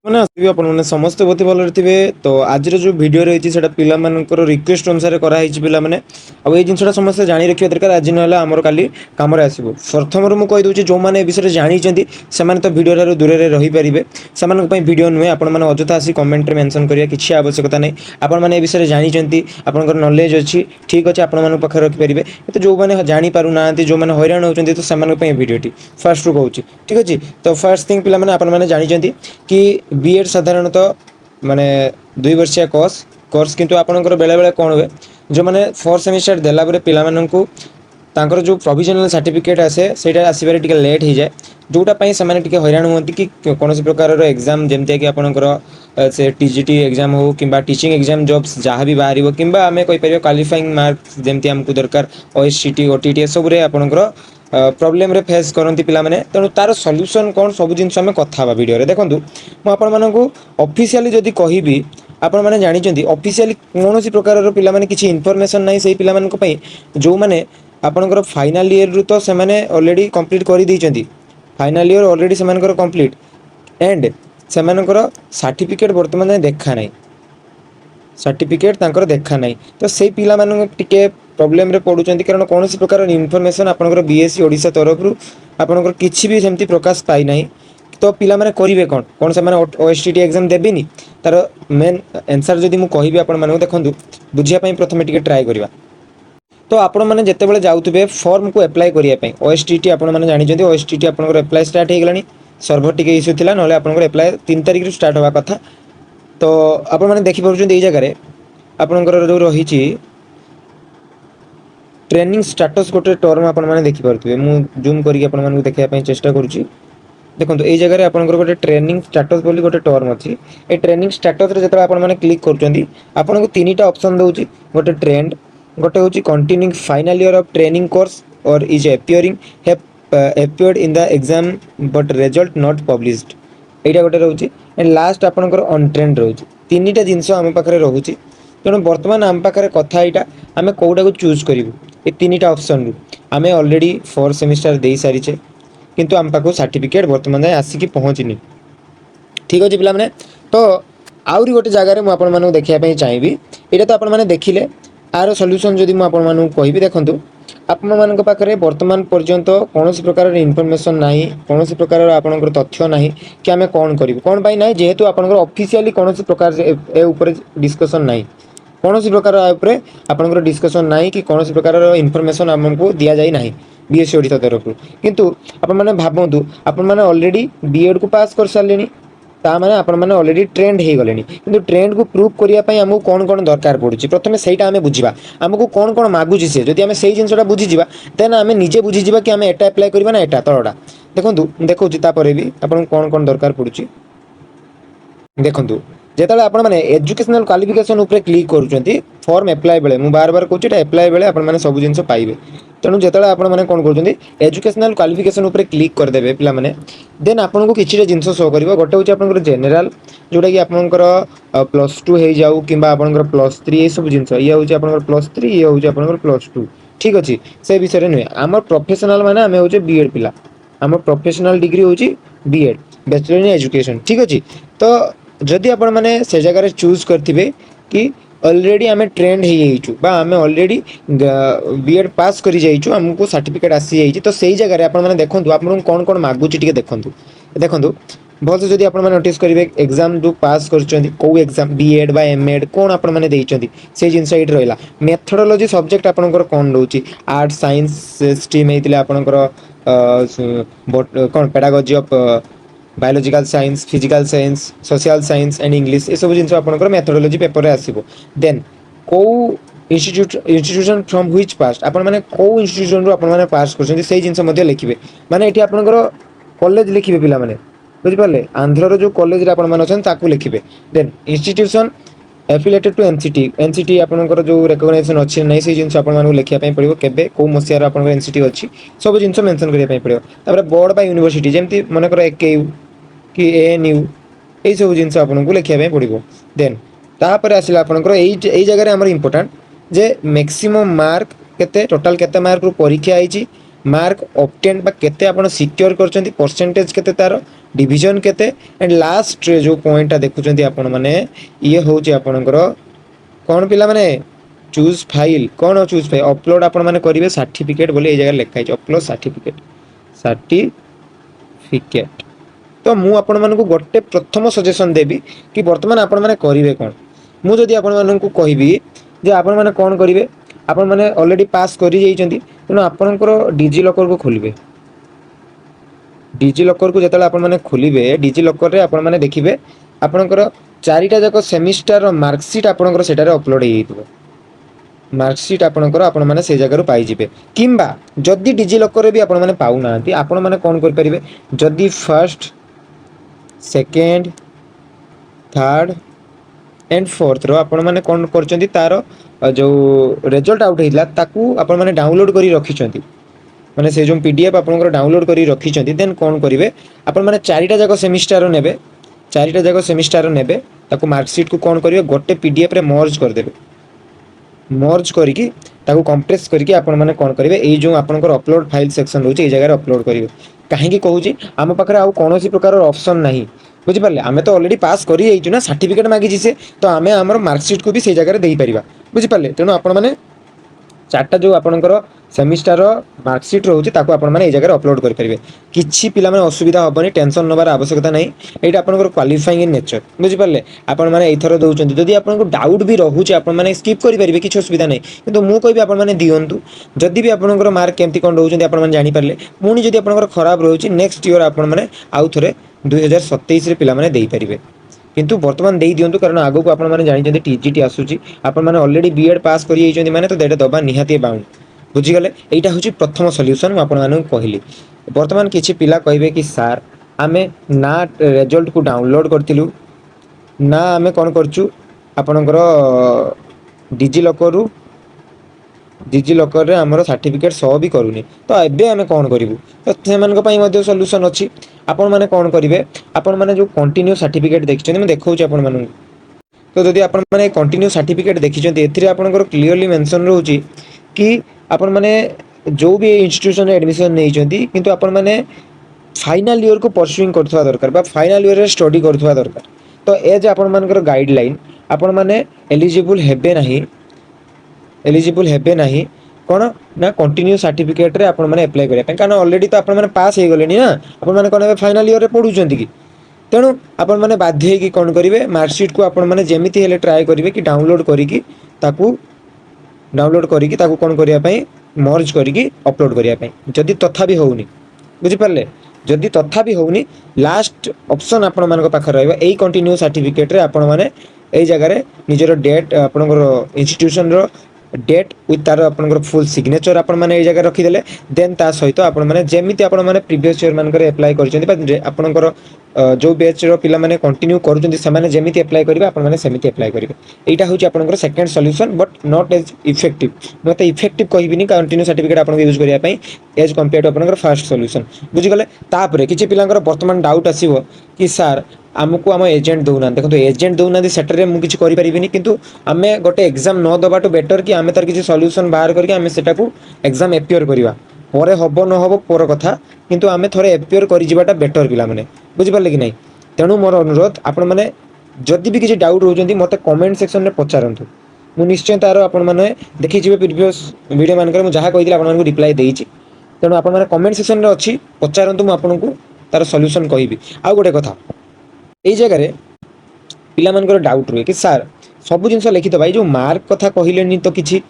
ମାନେ ଆସିବି ଆପଣମାନେ ସମସ୍ତେ ବହୁତ ଭଲରେ ଥିବେ। ତ ଆଜିର ଯେଉଁ ଭିଡ଼ିଓ ରହିଛି ସେଇଟା ପିଲାମାନଙ୍କର ରିକ୍ୱେଷ୍ଟ ଅନୁସାରେ କରାହେଇଛି ପିଲାମାନେ। ଆଉ ଏଇ ଜିନିଷଟା ସମସ୍ତେ ଜାଣି ରଖିବା ଦରକାର, ଆଜି ନହେଲେ ଆମର କାଲି କାମରେ ଆସିବ। ପ୍ରଥମରୁ ମୁଁ କହିଦେଉଛି, ଯେଉଁମାନେ ଏ ବିଷୟରେ ଜାଣିଛନ୍ତି ସେମାନେ ତ ଭିଡ଼ିଓଠାରୁ ଦୂରରେ ରହିପାରିବେ। ସେମାନଙ୍କ ପାଇଁ ଭିଡ଼ିଓ ନୁହେଁ। ଆପଣମାନେ ଅଯଥା ଆସି କମେଣ୍ଟରେ ମେନସନ୍ କରିବା କିଛି ଆବଶ୍ୟକତା ନାହିଁ। ଆପଣମାନେ ଏ ବିଷୟରେ ଜାଣିଛନ୍ତି, ଆପଣଙ୍କର ନଲେଜ୍ ଅଛି, ଠିକ୍ ଅଛି, ଆପଣମାନଙ୍କ ପାଖରେ ରଖିପାରିବେ। କିନ୍ତୁ ଯେଉଁମାନେ ଜାଣିପାରୁନାହାନ୍ତି, ଯେଉଁମାନେ ହଇରାଣ ହେଉଛନ୍ତି, ତ ସେମାନଙ୍କ ପାଇଁ ଭିଡ଼ିଓଟି ଫାର୍ଷ୍ଟରୁ କହୁଛି, ଠିକ୍ ଅଛି। ତ ଫାର୍ଷ୍ଟ ଥିଙ୍ଗ ପିଲାମାନେ, ଆପଣମାନେ ଜାଣିଛନ୍ତି କି ବିଏଡ୍ ସାଧାରଣତଃ ମାନେ 2 ବର୍ଷିଆ କୋର୍ସ, କିନ୍ତୁ ଆପଣଙ୍କର ବେଳେବେଳେ କ'ଣ ହୁଏ, ଯେଉଁମାନେ 4th ସେମିଷ୍ଟାର ଦେଲା ପରେ ପିଲାମାନଙ୍କୁ ତାଙ୍କର ଯେଉଁ ପ୍ରୋଭିଜନାଲ୍ ସାର୍ଟିଫିକେଟ୍ ଆସେ ସେଇଟା ଆସିବାରେ ଟିକେ ଲେଟ୍ ହେଇଯାଏ, ଯେଉଁଟା ପାଇଁ ସେମାନେ ଟିକେ ହଇରାଣ ହୁଅନ୍ତି କି କୌଣସି ପ୍ରକାରର ଏକ୍ଜାମ୍ ଯେମିତିକି ଆପଣଙ୍କର ସେ ଟିଜିଟି ଏକ୍ଜାମ୍ ହେଉ କିମ୍ବା ଟିଚିଂ ଏକ୍ଜାମ୍ ଜବ୍ସ ଯାହା ବି ବାହାରିବ, କିମ୍ବା ଆମେ କହିପାରିବା କ୍ୱାଲିଫାଇଂ ମାର୍କ ଯେମିତି ଆମକୁ ଦରକାର OSCT OTT ଏସବୁରେ ଆପଣଙ୍କର ପ୍ରୋବ୍ଲେମରେ ଫେସ୍ କରନ୍ତି ପିଲାମାନେ। ତେଣୁ ତାର ସଲ୍ୟୁସନ୍ କ'ଣ, ସବୁ ଜିନିଷ ଆମେ କଥା ହେବା ଭିଡ଼ିଓରେ। ଦେଖନ୍ତୁ, ମୁଁ ଆପଣମାନଙ୍କୁ ଅଫିସିଆଲି ଯଦି କହିବି, ଆପଣମାନେ ଜାଣିଛନ୍ତି ଅଫିସିଆଲି କୌଣସି ପ୍ରକାରର ପିଲାମାନେ କିଛି ଇନଫର୍ମେସନ୍ ନାହିଁ ସେଇ ପିଲାମାନଙ୍କ ପାଇଁ ଯେଉଁମାନେ ଆପଣଙ୍କର ଫାଇନାଲ୍ ଇୟର୍ରୁ ତ ସେମାନେ ଅଲରେଡ଼ି କମ୍ପ୍ଲିଟ୍ କରିଦେଇଛନ୍ତି। ଫାଇନାଲ୍ ଇୟର୍ ଅଲରେଡ଼ି ସେମାନଙ୍କର କମ୍ପ୍ଲିଟ୍ ଏଣ୍ଡ ସେମାନଙ୍କର ସାର୍ଟିଫିକେଟ୍ ବର୍ତ୍ତମାନ ଦେଖା ନାହିଁ। ସାର୍ଟିଫିକେଟ୍ ତାଙ୍କର ଦେଖା ନାହିଁ। ତ ସେଇ ପିଲାମାନଙ୍କୁ ଟିକେ ପ୍ରୋବ୍ଲେମରେ ପଡ଼ୁଛନ୍ତି, କାରଣ କୌଣସି ପ୍ରକାର ଇନଫର୍ମେସନ୍ ଆପଣଙ୍କର ବିଏସ୍ସି ଓଡ଼ିଶା ତରଫରୁ ଆପଣଙ୍କର କିଛି ବି ସେମିତି ପ୍ରକାଶ ପାଇନାହିଁ। ତ ପିଲାମାନେ କରିବେ କ'ଣ, ସେମାନେ OSCT ଏକ୍ଜାମ୍ ଦେବେନି? ତାର ମେନ୍ ଆନ୍ସର୍ ଯଦି ମୁଁ କହିବି ଆପଣମାନଙ୍କୁ, ଦେଖନ୍ତୁ, ବୁଝିବା ପାଇଁ ପ୍ରଥମେ ଟିକେ ଟ୍ରାଏ କରିବା। ତ ଆପଣମାନେ ଯେତେବେଳେ ଯାଉଥିବେ ଫର୍ମକୁ ଆପ୍ଲାଏ କରିବା ପାଇଁ, OSCT ଆପଣମାନେ ଜାଣିଛନ୍ତି OSCT ଆପଣଙ୍କର ଆପ୍ଲାଏ ଷ୍ଟାର୍ଟ ହେଇଗଲାଣି। ସର୍ଭର ଟିକେ ଇସ୍ୟୁ ଥିଲା, ନହେଲେ ଆପଣଙ୍କର ଆପ୍ଲାଏ 3 ତାରିଖରୁ ଷ୍ଟାର୍ଟ ହେବା କଥା। ତ ଆପଣମାନେ ଦେଖିପାରୁଛନ୍ତି ଏଇ ଜାଗାରେ ଆପଣଙ୍କର ଯେଉଁ ରହିଛି ଟ୍ରେନିଂ ଷ୍ଟାଟସ୍ ଗୋଟେ ଟର୍ମ ଆପଣମାନେ ଦେଖିପାରୁଥିବେ। ମୁଁ ଜୁମ୍ କରିକି ଆପଣମାନଙ୍କୁ ଦେଖିବା ପାଇଁ ଚେଷ୍ଟା କରୁଛି। ଦେଖନ୍ତୁ, ଏଇ ଜାଗାରେ ଆପଣଙ୍କର ଗୋଟେ ଟ୍ରେନିଂ ଷ୍ଟାଟସ୍ ବୋଲି ଗୋଟେ ଟର୍ମ ଅଛି। এই ଟ୍ରେନିଂ ଷ୍ଟାଟସ୍ରେ ଯେତେବେଳେ ଆପଣମାନେ କ୍ଲିକ୍ କରୁଛନ୍ତି, ଆପଣଙ୍କୁ 3ଟା ଅପସନ୍ ଦେଉଛି। ଗୋଟେ ଟ୍ରେଣ୍ଡ, ଗୋଟେ ହେଉଛି continuing final year of training course or is appearing have appeared in the exam but result not published, এইটা ଗୋଟେ ରହୁଛି। ଏଣ୍ଡ ଲାଷ୍ଟ ଆପଣଙ୍କର ଅନଟ୍ରେଣ୍ଡ ରହୁଛି। 3ଟା ଜିନିଷ ଆମ ପାଖରେ ରହୁଛି। ତେଣୁ ବର୍ତ୍ତମାନ ଆମ ପାଖରେ କଥା ଏଇଟା, ଆମେ କେଉଁଟାକୁ ଚୁଜ୍ କରିବୁ ଏ 3ଟା ଅପସନ୍ରୁ। ଆମେ ଅଲରେଡ଼ି 4th ସେମିଷ୍ଟାର ଦେଇସାରିଛେ, କିନ୍ତୁ ଆମ ପାଖକୁ ସାର୍ଟିଫିକେଟ୍ ବର୍ତ୍ତମାନ ଯାଏଁ ଆସିକି ପହଞ୍ଚିନି। ଠିକ୍ ଅଛି ପିଲାମାନେ, ତ ଆହୁରି ଗୋଟେ ଜାଗାରେ ମୁଁ ଆପଣମାନଙ୍କୁ ଦେଖିବା ପାଇଁ ଚାହିଁବି। ଏଇଟା ତ ଆପଣମାନେ ଦେଖିଲେ, ଆର ସଲ୍ୟୁସନ୍ ଯଦି ମୁଁ ଆପଣମାନଙ୍କୁ କହିବି, ଦେଖନ୍ତୁ, ଆପଣମାନଙ୍କ ପାଖରେ ବର୍ତ୍ତମାନ ପର୍ଯ୍ୟନ୍ତ କୌଣସି ପ୍ରକାରର ଇନଫର୍ମେସନ୍ ନାହିଁ, କୌଣସି ପ୍ରକାରର ଆପଣଙ୍କର ତଥ୍ୟ ନାହିଁ କି ଆମେ କ'ଣ କରିବୁ। କ'ଣ ପାଇଁ ନାହିଁ? ଯେହେତୁ ଆପଣଙ୍କର ଅଫିସିଆଲି କୌଣସି ପ୍ରକାର ଏ ଉପରେ ଡିସ୍କସନ୍ ନାହିଁ, କୌଣସି ପ୍ରକାର ଉପରେ ଆପଣଙ୍କର ଡିସ୍କସନ୍ ନାହିଁ କି କୌଣସି ପ୍ରକାରର ଇନଫର୍ମେସନ୍ ଆମକୁ ଦିଆଯାଇ ନାହିଁ ବିଏସ୍ସି ଓଡ଼ିଶା ତରଫରୁ। କିନ୍ତୁ ଆପଣମାନେ ଭାବନ୍ତୁ, ଆପଣମାନେ ଅଲରେଡ଼ି ବିଏଡ଼୍କୁ ପାସ୍ କରିସାରିଲେଣି, ତାମାନେ ଆପଣମାନେ ଅଲରେଡ଼ି ଟ୍ରେଣ୍ଡ ହେଇଗଲେଣି। କିନ୍ତୁ ଟ୍ରେଣ୍ଡକୁ ପ୍ରୁଭ୍ କରିବା ପାଇଁ ଆମକୁ କ'ଣ କ'ଣ ଦରକାର ପଡ଼ୁଛି, ପ୍ରଥମେ ସେଇଟା ଆମେ ବୁଝିବା। ଆମକୁ କ'ଣ କ'ଣ ମାଗୁଛି ସେ, ଯଦି ଆମେ ସେଇ ଜିନିଷଟା ବୁଝିଯିବା, ଦେନ୍ ଆମେ ନିଜେ ବୁଝିଯିବା କି ଆମେ ଏଟା ଆପ୍ଲାଏ କରିବା ନା ଏଟା ତଳଟା। ଦେଖନ୍ତୁ, ମୁଁ ଦେଖାଉଛି ତାପରେ ବି ଆପଣଙ୍କୁ କ'ଣ କ'ଣ ଦରକାର ପଡ଼ୁଛି। ଦେଖନ୍ତୁ, ଯେତେବେଳେ ଆପଣମାନେ ଏଜୁକେସନାଲ୍ କ୍ୱାଲିଫିକେସନ୍ ଉପରେ କ୍ଲିକ୍ କରୁଛନ୍ତି ଫର୍ମ ଆପ୍ଲାଏ ବେଳେ, ମୁଁ ବାର କହୁଛି ଏଟା ଆପ୍ଲାଏ ବେଳେ ଆପଣମାନେ ସବୁ ଜିନିଷ ପାଇବେ। ତେଣୁ ଯେତେବେଳେ ଆପଣମାନେ କ'ଣ କରୁଛନ୍ତି, ଏଜୁକେସନାଲ୍ କ୍ୱାଲିଫିକେସନ୍ ଉପରେ କ୍ଲିକ୍ କରିଦେବେ ପିଲାମାନେ, ଦେନ୍ ଆପଣଙ୍କୁ କିଛିଟା ଜିନିଷ ଶୋ କରିବ। ଗୋଟେ ହେଉଛି ଆପଣଙ୍କର ଜେନେରାଲ, ଯେଉଁଟାକି ଆପଣଙ୍କର +2 ହେଇଯାଉ କିମ୍ବା ଆପଣଙ୍କର +3, ଏସବୁ ଜିନିଷ। ଇଏ ହେଉଛି ଆପଣଙ୍କର +3, ଇଏ ହେଉଛି ଆପଣଙ୍କର +2। ଠିକ୍ ଅଛି, ସେ ବିଷୟରେ ନୁହେଁ। ଆମର ପ୍ରଫେସନାଲ୍ ମାନେ ଆମେ ହେଉଛେ ବିଏଡ଼୍ ପିଲା, ଆମର ପ୍ରଫେସନାଲ୍ ଡିଗ୍ରୀ ହେଉଛି ବିଏଡ଼୍, ବ୍ୟାଚଲର ଇନ୍ ଏଜୁକେସନ୍। ଠିକ୍ ଅଛି, ତ ଯଦି ଆପଣମାନେ ସେ ଜାଗାରେ ଚୁଜ୍ କରିଥିବେ କି ଅଲରେଡ଼ି ଆମେ ଟ୍ରେଣ୍ଡ ହେଇଯାଇଛୁ ବା ଆମେ ଅଲରେଡ଼ି ବିଏଡ଼୍ ପାସ୍ କରିଯାଇଛୁ, ଆମକୁ ସାର୍ଟିଫିକେଟ୍ ଆସିଯାଇଛି, ତ ସେଇ ଜାଗାରେ ଆପଣମାନେ ଦେଖନ୍ତୁ ଆପଣଙ୍କୁ କ'ଣ କ'ଣ ମାଗୁଛି ଟିକେ ଦେଖନ୍ତୁ। ଦେଖନ୍ତୁ ଭଲସେ ଯଦି ଆପଣମାନେ ନୋଟିସ୍ କରିବେ, ଏକ୍ଜାମ୍ ଯେଉଁ ପାସ୍ କରିଛନ୍ତି, କେଉଁ ଏକ୍ଜାମ୍, ବିଏଡ଼୍ ବା ଏମ୍ଏଡ଼୍ କ'ଣ ଆପଣମାନେ ଦେଇଛନ୍ତି, ସେଇ ଜିନିଷ ଏଇଠି ରହିଲା। ମେଥଡ଼ୋଲୋଜି ସବଜେକ୍ଟ ଆପଣଙ୍କର କ'ଣ ରହୁଛି, ଆର୍ଟ୍ସ ସାଇନ୍ସ ଷ୍ଟ୍ରିମ୍ ହେଇଥିଲେ ଆପଣଙ୍କର କ'ଣ pedagogy of biological science, physical science, social science and English, এসব জিনিস আপনার মেথোডোলোজি পেপরে আসব। দেন কেউ ইনস্টিट्यूशन फ्रॉम ह्विच पास्ट, आपण मैंने कौ इन्यूट्यूशन आपने पास कर से जिन लिखे। माने ये आपंकर कॉलेज लिखे पिला माने, बुझिपारे, आंध्रर जो कॉलेज आपको लिखे। Then institution affiliated to NCT, NCT आपंकर जो रेकग्नाइजेशन अच्छी ना से जिन आपको लिखापी पड़ो, केबे कौ मसीहार आप एनसीटी अच्छी, सब जिन मेंशन करने पड़ो। तापर बोर्ड बा यूनिवर्सिटी जमी मनकर एकेयू कि एएनयू, यही सब जिन आपको लिखापी पड़ो। देन तापर आसला आपंकर यही जगह आम इम्पोर्टाट जे मैक्सिमम मार्क केते, टोटाल केते मार्क रु परीक्षा आई, मार्क ऑब्टेन बा केते आपण सिक्योर करछंती परसेंटेज केते तार डिवीजन केते एंड लास्ट रे जो पॉइंट देखुछंती आपण माने ये होची आपणकर कोन पिला माने चूज फाइल कोन चूज फाइल अपलोड आपण माने करिवे सर्टिफिकेट बोले ए जगह लिखा है अपलोड सर्टिफिकेट तो मु आपण मानकु गोटे प्रथम सजेशन देबी कि वर्तमान आपण माने करिवे कोन मु जदी आपण मानकु कहिबी जे आपण माने कोन करिवे आपण माने ऑलरेडी पास करि जाइछंती तनो आपनकर डिजी लॉकर को खोलिबे डिजी लॉकर को जेतला आपण माने खोलिबे डिजी लॉकर रे आपण माने देखिबे आपनकर चारिटा जाक सेमिस्टर मार्कशीट आपनकर सेटारे अपलोड हे हितबो मार्कशीट आपनकर आपण माने से जगह पाई जिवे किंबा जदी डिजी लॉकर रे भी आपण माने पाउ नांती आपण माने कोन कर परिबे जदी first second third and fourth row आपण माने कोन करचंती तार जो रिजल्ट आउट हेला ताकू आपण माने डाउनलोड करी रखिचंती माने से जो पीडीएफ आपनकर डाउनलोड करी रखिचंती देन कोन करिवे आपण माने चारिटा जाक सेमिस्टर नेबे चारिटा जाक सेमिस्टर नेबे ताकू मार्कशीट को कोन करिवे गोटे पीडीएफ रे मर्ज कर देबे मर्ज करिकी ताकू कंप्रेस करिकी आपण माने कोन करिवे एई जो आपनकर अपलोड फाइल सेक्शन होची ए जगह रे अपलोड करिवे काहे की कहूची आम पाखरे आ कोनोसी प्रकार ऑप्शन नाही बुझी पारले आमे तो ऑलरेडी पास करी जाइछु ना सर्टिफिकेट मागी छी से तो आमे हमर मार्कशीट को भी से जगह रे देई परिबा बुझी पारले तेनो आपण माने चारटा जो आपनकर सेमिस्टर मार्कशीट रहउची ताकू आपण माने ए जगह रे अपलोड करि परिबे किछि पिला माने असुविधा होबनी टेंशन नबार आवश्यकता नाही एटा आपनकर क्वालिफाइंग इन नेचर बुझी पारले आपण माने एथरो दउचंती जदी आपनको डाउट भी रहउची आपण माने स्किप करि परिबे किछि असुविधा नाही किंतु मु कहबी आपण माने दियंतु जदी भी आपनकर मार्क केमति कोन दउचंती आपण माने जानि पारले पुनी जदी आपनकर खराब रहउची नेक्स्ट ईयर आपण माने आउ थरे 2027 रे पिला माने देई परिबे किंतु वर्तमान देई दियंतु कारण आगो को आपण माने जानि जदी टीजीटी आसुची आपण माने ऑलरेडी बीएड पास करि जाइछंती माने तो देटा दबा निहाती बाउंड बुझी गले एटा होची प्रथम सॉल्यूशन आपण माने कहली वर्तमान किछि पिला कहबे कि सर आमे ना रिजल्ट को डाउनलोड करथिलु ना आमे कोन करचु आपनकर डिजी लॉकर रे हमर सर्टिफिकेट सो भी करूनी तो एबे आमे कोन करिवु तो सेमान को पई मध्ये सॉल्यूशन अछि आपण माने कोन करिवे आपण माने जो कंटिन्यू सर्टिफिकेट देखिछन मैं देखौची आपण माने तो जदि आपण माने कंटिन्यू सर्टिफिकेट देखिछन एथिरे आपनकर क्लियरली मेंशन रहउची कि आपण माने जो भी इंस्टीट्यूशन एडमिशन नै छथि किंतु आपण माने फाइनल ईयर को परसुइंग करथवा दरकार बा फाइनल ईयर रे स्टडी करथवा दरकार तो एज आपण मानकर गाइडलाइन आपण माने एलिजिबल हेबे नाही कोन ना कंटिन्यू सर्टिफिकेट रे आपण माने अप्लाई करिया कारण ऑलरेडी तो आपण माने पास हे गलेनी ना आपण माने कोन फाइनल ईयर रे पढुचंती कि तेणु आपण माने बाध्य कि कोन करिवे मार्कशीट को आपण माने जेमिति हेले ट्राई करिवे कि डाउनलोड करिकी ताकू कोन करिया पई मर्ज करिकी अपलोड करिया पई जदी तथा भी होउनी बुझी पारले जदी तथा भी होउनी लास्ट ऑप्शन आपण मानक पाख रहइबा एई कंटिन्यू सर्टिफिकेट रे आपण माने एई जगह रे निजरो डेट आपनकर इंस्टीट्यूशन रो डेट विथ तार आपनकर फुल सिग्नेचर आपण माने ए जगह रखि देले देन ता सहित आपण माने जेमिति आपण माने प्रीवियस ईयर मान करे अप्लाई करछन्ती बा आपनकर जो बैच रो पिला माने कंटिन्यू करूछन्ती से माने जेमिति अप्लाई करिवे आपण माने सेमिति अप्लाई करिवे एटा होची आपनकर second solution but not as effective मते इफेक्टिव कहिबिनी कंटिन्यू सर्टिफिकेट आपण यूज करिया पई एज कंपेयर टू आपनकर फर्स्ट सॉल्यूशन बुझी गले तापरे किछि पिलांकर वर्तमान डाउट आसीबो कि सर आमको आम एजेंट दौना देखो एजेंट दौना सेटर मुझे करें किंतु आमे गोटे एग्जाम न दबाटू बेटर कि आमे तार किसी सॉल्यूशन बाहर करके आमे सेटा को एग्जाम एपियर करवा परे हब न हब पर कथा किंतु आमे थोड़े एपियर कर जिबाटा बेटर पिला माने बुझी पारले कि नहीं तेणु मोर अनुरोध आपण माने जदि भी किसी डाउट होउचंती मते कमेंट सेक्शन में पचारंतु मु निश्चय तार आपण माने देखि जिवे प्रीवियस वीडियो मान मु जहा कहिदिला आपण मानकु रिप्लाई देइछि तेणु आपण माने कमेंट सेक्शन में अछि पचारंतु मु आपनकु तार सॉल्यूशन कहिबी आ गोटे कथा एई जगह रे पिला मानकर डाउट रुए कि सर सब जिनस लिखित भाई जो मार्क कथा कहलेनी तो किछि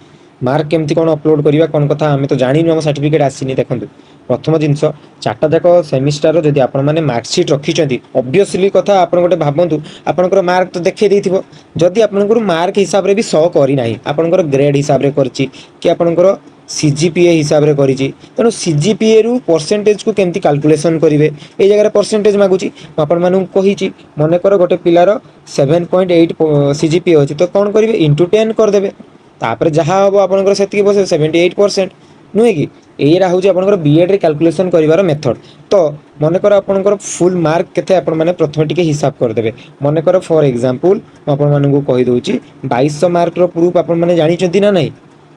मार्क केमती कोन अपलोड करिवा कोन कथा हमें तो जानिनु हम सर्टिफिकेट आसीनी देखंतु प्रथम जिनस चारटा जाक सेमिस्टर जदि आपण माने मार्कशीट रखिचंती ऑब्वियसली कथा आपण गोटे भाबंतु आपनकर मार्क तो देखै देथिबो जदि आपनकर मार्क हिसाब रे भी 100 करी नाही आपनकर ग्रेड हिसाब रे करछि कि आपनकर सीजीपीए हिसाब रे करिछि तेणु सीजीपीए रु परसेंटेज को केमती कैलकुलेशन करिवे ए जगह परसेंटेज मागुछि आपण मानु कहिछि मने कर गोटे पिलार 7.8 सीजीपीए अछि तो कोन करिवे इनटू 10 कर देबे तापर जहा हबो आपनकर सेति बसे 78% नुहे कि एरा होछि आपनकर बीएड रे कैलकुलेशन करिवार मेथड तो मने कर आपनकर फुल मार्क केते आपण माने प्रथम टिके हिसाब कर देबे मने कर फॉर एग्जांपल आपण मानु कहि दोछि 2200 मार्क रो प्रूफ आपण माने जानि चंती ना नहीं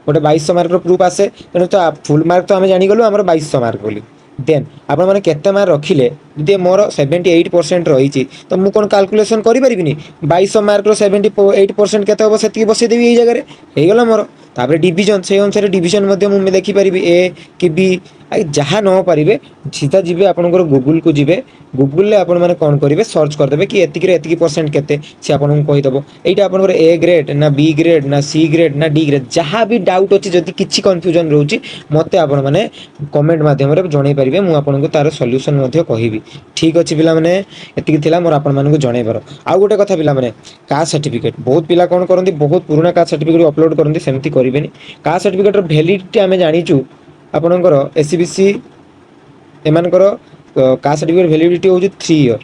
गोटे 2200 मार्क प्रूफ आसे तेणु तो फुल मार्क तो आम जानीगलु आम 2200 मार्क बोली देन आपण मैंने केते मार्क रखिले यदि मोर 78% रही तो मुझे कौन कैलकुलेशन करें 2200 मार्क 78% केते हम से बसईदेवी ये जगह हो मोर तापर डिविजन से अनुसार डिविजन मुझे देखिपारि ए कि बी जहाँ न पारे सीधा जी आपंकर गूगल को जी गूगल आपण मैंने कौन करेंगे सर्च करदे कि एति परसेंट केते सी आपको कहीदेव यहाँ आपंकर ए ग्रेड ना बी ग्रेड ना सी ग्रेड ना डी ग्रेड जहाँ भी डाउट अच्छी जदि किसी कन्फ्यूजन रोचे मत आपण मैंने कमेंट मध्यम जन पारे मुझे तार सल्यूशन कहि ठीक अच्छे पिला माने एतिकी मोर आपण मानक जनइबार आउ गोटे कथा पिला माने कास्ट सर्टिफिकेट बहुत पिला कौन करती बहुत पुराना कास्ट सर्टिफिकेट अपलोड करती सेमती करेंगे कास्ट सर्टिफिकेटर भैलिडिटी आम जाचु आपणकर एससीबीसी एमानकर कास्ट सर्टिफिकेट भैलिडिटी हूँ 3 इयर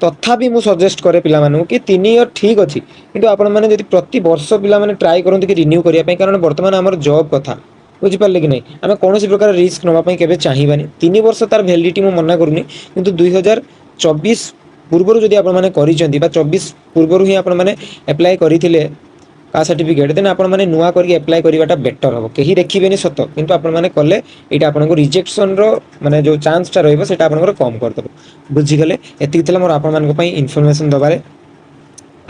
तथापि मु सजेस्ट करे पिला मानू कि 3 इयर ठीक अच्छी किंतु आपण मैंने जब प्रति वर्ष पिला माने ट्राई करते कि रिन्यू करने कारण बर्तमान आमर जॉब कथा बुझिपारे कि नहीं आम कौन प्रकार रिस्क नापी के चाहिए 3 वर्ष तार भैलिडिटी मुझे मना करूनी किंतु 2024 पूर्व जदि आप 24 पूर्व ही आपने एप्लाय करते कास्ट सर्टिफिकेट देन आपण मैंने नुआ करके एप्लाय करवाटा बेटर हम कहीं देखिए सत किंतु आपण मैंने कले यहाँ आपको रिजेक्शन माने जो चांसटा रहा कम करदेव बुझीगले एति मोर आप इनफर्मेशन दबारे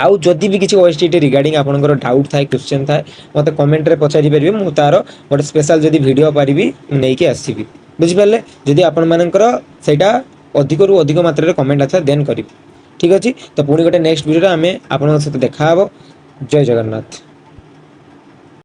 आउ जदि भी किसी ओएसटीटी रिगार्डिंग आपनकर डाउट थाए क्वेश्चन थाए मत कमेंट रे पचारि परिबे मु तार गोटे स्पेशल जदि वीडियो पारिबी नै कि आसीबी बुझि पारले जदि आपन मानकर सेटा अधिक रु अधिक मात्रा रे कमेंट आथा देन करिबी ठीक अछि तो पुणी गोटे नेक्स्ट वीडियो रे आमे आपन सहित देखा हबो जय जगन्नाथ।